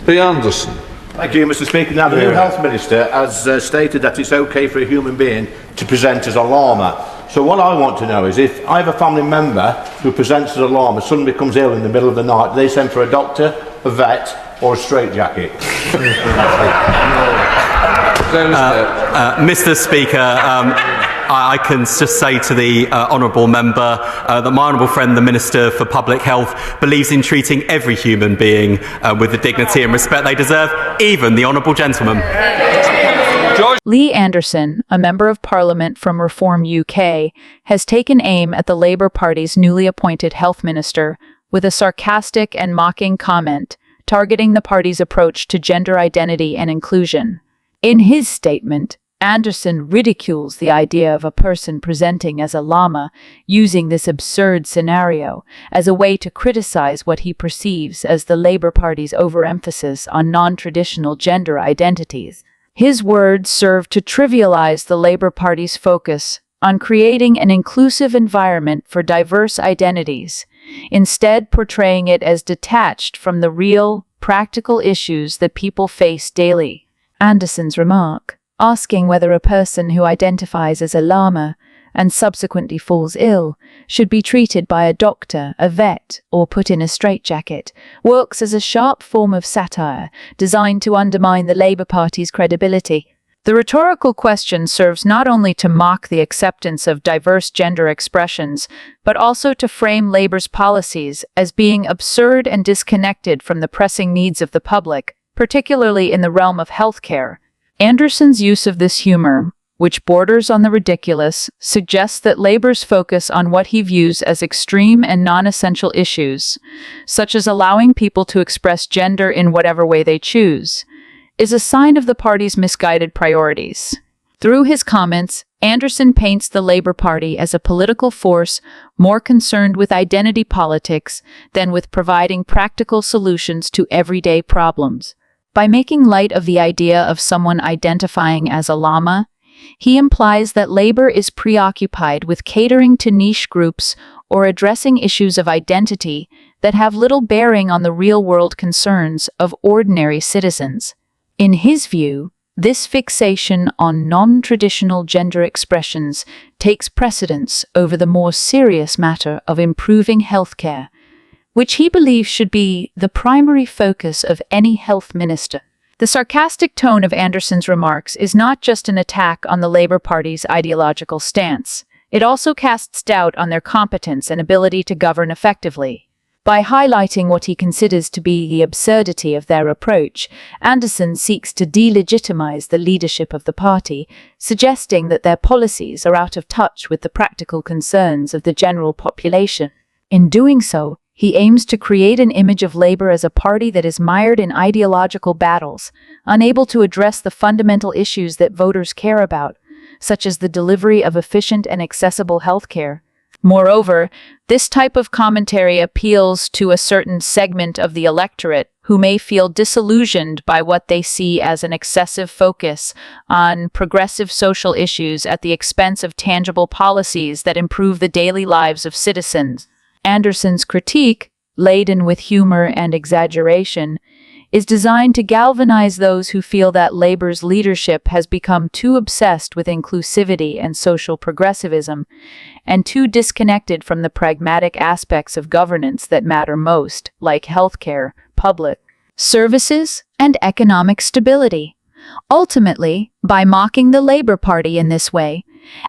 B. Anderson. Thank you, Mr. Speaker. Now, the new Health Minister has stated that it's okay for a human being to present as a llama. So what I want to know is, if I have a family member who presents as a llama, suddenly becomes ill in the middle of the night, do they send for a doctor, a vet, or a straitjacket? Mr. Speaker, I can just say to the honourable member that my honourable friend, the Minister for Public Health, believes in treating every human being with the dignity and respect they deserve, even the honourable gentleman. Lee Anderson, a Member of Parliament from Reform UK, has taken aim at the Labour Party's newly appointed Health Minister with a sarcastic and mocking comment targeting the party's approach to gender identity and inclusion. In his statement, Anderson ridicules the idea of a person presenting as a llama, using this absurd scenario as a way to criticize what he perceives as the Labour Party's overemphasis on non-traditional gender identities. His words serve to trivialize the Labour Party's focus on creating an inclusive environment for diverse identities, instead portraying it as detached from the real, practical issues that people face daily. Anderson's remark, asking whether a person who identifies as a llama and subsequently falls ill should be treated by a doctor, a vet, or put in a straitjacket, works as a sharp form of satire designed to undermine the Labour Party's credibility. The rhetorical question serves not only to mock the acceptance of diverse gender expressions, but also to frame Labour's policies as being absurd and disconnected from the pressing needs of the public, particularly in the realm of healthcare. Anderson's use of this humor, which borders on the ridiculous, suggests that Labour's focus on what he views as extreme and non-essential issues, such as allowing people to express gender in whatever way they choose, is a sign of the party's misguided priorities. Through his comments, Anderson paints the Labour Party as a political force more concerned with identity politics than with providing practical solutions to everyday problems. By making light of the idea of someone identifying as a llama, he implies that Labour is preoccupied with catering to niche groups or addressing issues of identity that have little bearing on the real-world concerns of ordinary citizens. In his view, this fixation on non-traditional gender expressions takes precedence over the more serious matter of improving healthcare, which he believes should be the primary focus of any health minister. The sarcastic tone of Anderson's remarks is not just an attack on the Labour Party's ideological stance. It also casts doubt on their competence and ability to govern effectively. By highlighting what he considers to be the absurdity of their approach, Anderson seeks to delegitimize the leadership of the party, suggesting that their policies are out of touch with the practical concerns of the general population. In doing so, he aims to create an image of Labour as a party that is mired in ideological battles, unable to address the fundamental issues that voters care about, such as the delivery of efficient and accessible healthcare. Moreover, this type of commentary appeals to a certain segment of the electorate who may feel disillusioned by what they see as an excessive focus on progressive social issues at the expense of tangible policies that improve the daily lives of citizens. Anderson's critique, laden with humor and exaggeration, is designed to galvanize those who feel that Labour's leadership has become too obsessed with inclusivity and social progressivism, and too disconnected from the pragmatic aspects of governance that matter most, like healthcare, public services, and economic stability. Ultimately, by mocking the Labour Party in this way,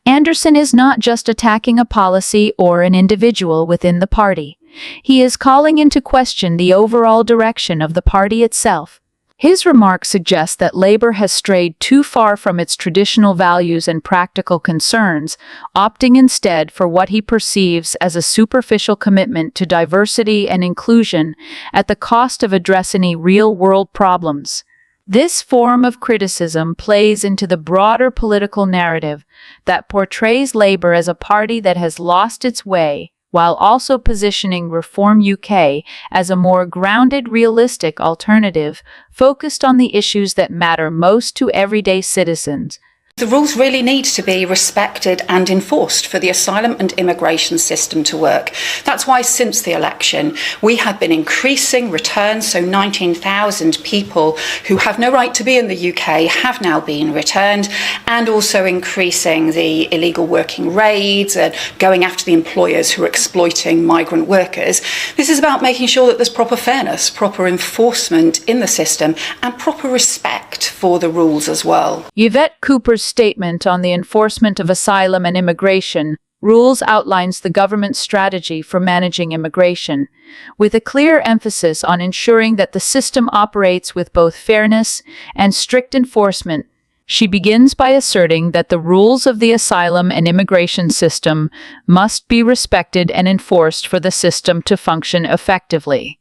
Anderson is not just attacking a policy or an individual within the party. He is calling into question the overall direction of the party itself. His remarks suggest that Labour has strayed too far from its traditional values and practical concerns, opting instead for what he perceives as a superficial commitment to diversity and inclusion at the cost of addressing real-world problems. This form of criticism plays into the broader political narrative that portrays Labour as a party that has lost its way, while also positioning Reform UK as a more grounded, realistic alternative focused on the issues that matter most to everyday citizens. The rules really need to be respected and enforced for the asylum and immigration system to work. That's why since the election, we have been increasing returns, so 19,000 people who have no right to be in the UK have now been returned, and also increasing the illegal working raids and going after the employers who are exploiting migrant workers. This is about making sure that there's proper fairness, proper enforcement in the system, and proper respect for the rules as well. Yvette Cooper's statement on the enforcement of asylum and immigration rules outlines the government's strategy for managing immigration, with a clear emphasis on ensuring that the system operates with both fairness and strict enforcement. She begins by asserting that the rules of the asylum and immigration system must be respected and enforced for the system to function effectively.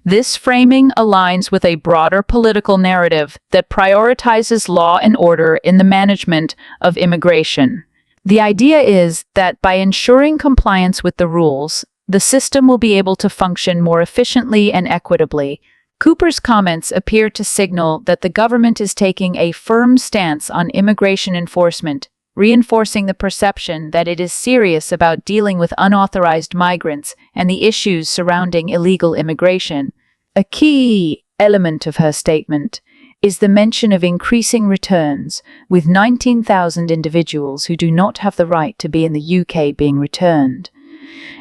This framing aligns with a broader political narrative that prioritizes law and order in the management of immigration. The idea is that by ensuring compliance with the rules, the system will be able to function more efficiently and equitably. Cooper's comments appear to signal that the government is taking a firm stance on immigration enforcement, reinforcing the perception that it is serious about dealing with unauthorized migrants and the issues surrounding illegal immigration. A key element of her statement is the mention of increasing returns, with 19,000 individuals who do not have the right to be in the UK being returned.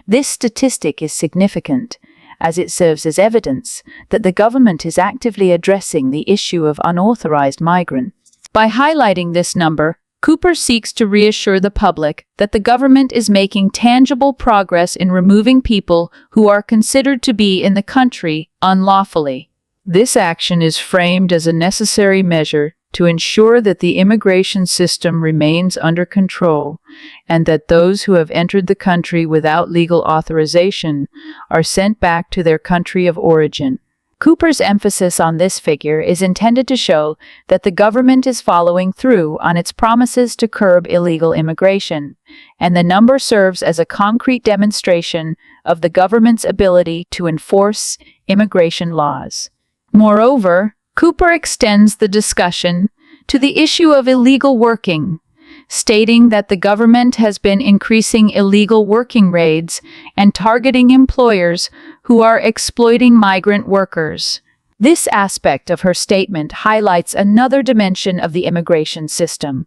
This statistic is significant, as it serves as evidence that the government is actively addressing the issue of unauthorized migrants. By highlighting this number, Cooper seeks to reassure the public that the government is making tangible progress in removing people who are considered to be in the country unlawfully. This action is framed as a necessary measure to ensure that the immigration system remains under control and that those who have entered the country without legal authorization are sent back to their country of origin. Cooper's emphasis on this figure is intended to show that the government is following through on its promises to curb illegal immigration, and the number serves as a concrete demonstration of the government's ability to enforce immigration laws. Moreover, Cooper extends the discussion to the issue of illegal working, stating that the government has been increasing illegal working raids and targeting employers who are exploiting migrant workers. This aspect of her statement highlights another dimension of the immigration system: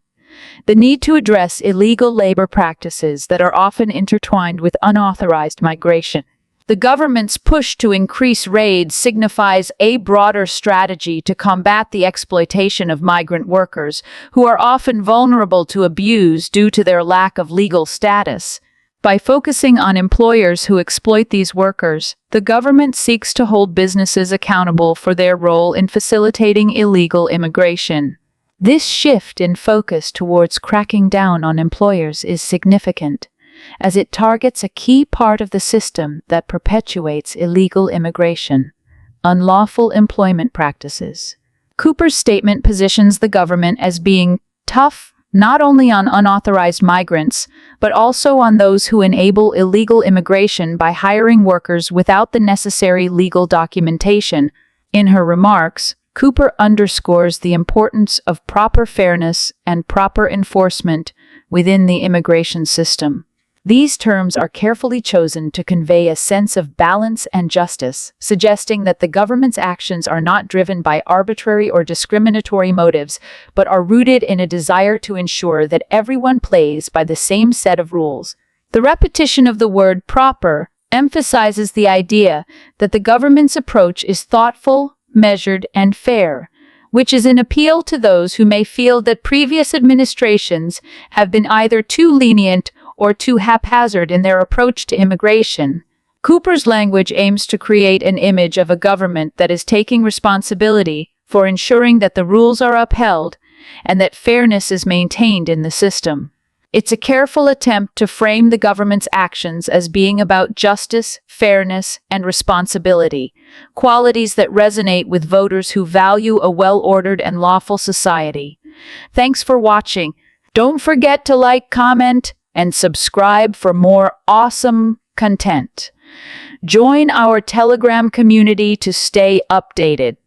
the need to address illegal labor practices that are often intertwined with unauthorized migration. The government's push to increase raids signifies a broader strategy to combat the exploitation of migrant workers, who are often vulnerable to abuse due to their lack of legal status. By focusing on employers who exploit these workers, the government seeks to hold businesses accountable for their role in facilitating illegal immigration. This shift in focus towards cracking down on employers is significant, as it targets a key part of the system that perpetuates illegal immigration: unlawful employment practices. Cooper's statement positions the government as being tough not only on unauthorized migrants, but also on those who enable illegal immigration by hiring workers without the necessary legal documentation. In her remarks, Cooper underscores the importance of proper fairness and proper enforcement within the immigration system. These terms are carefully chosen to convey a sense of balance and justice, suggesting that the government's actions are not driven by arbitrary or discriminatory motives, but are rooted in a desire to ensure that everyone plays by the same set of rules. The repetition of the word proper emphasizes the idea that the government's approach is thoughtful, measured, and fair, which is an appeal to those who may feel that previous administrations have been either too lenient or too haphazard in their approach to immigration. Cooper's language aims to create an image of a government that is taking responsibility for ensuring that the rules are upheld and that fairness is maintained in the system. It's a careful attempt to frame the government's actions as being about justice, fairness, and responsibility, qualities that resonate with voters who value a well-ordered and lawful society. Thanks for watching. Don't forget to like, comment, and subscribe for more awesome content. Join our Telegram community to stay updated.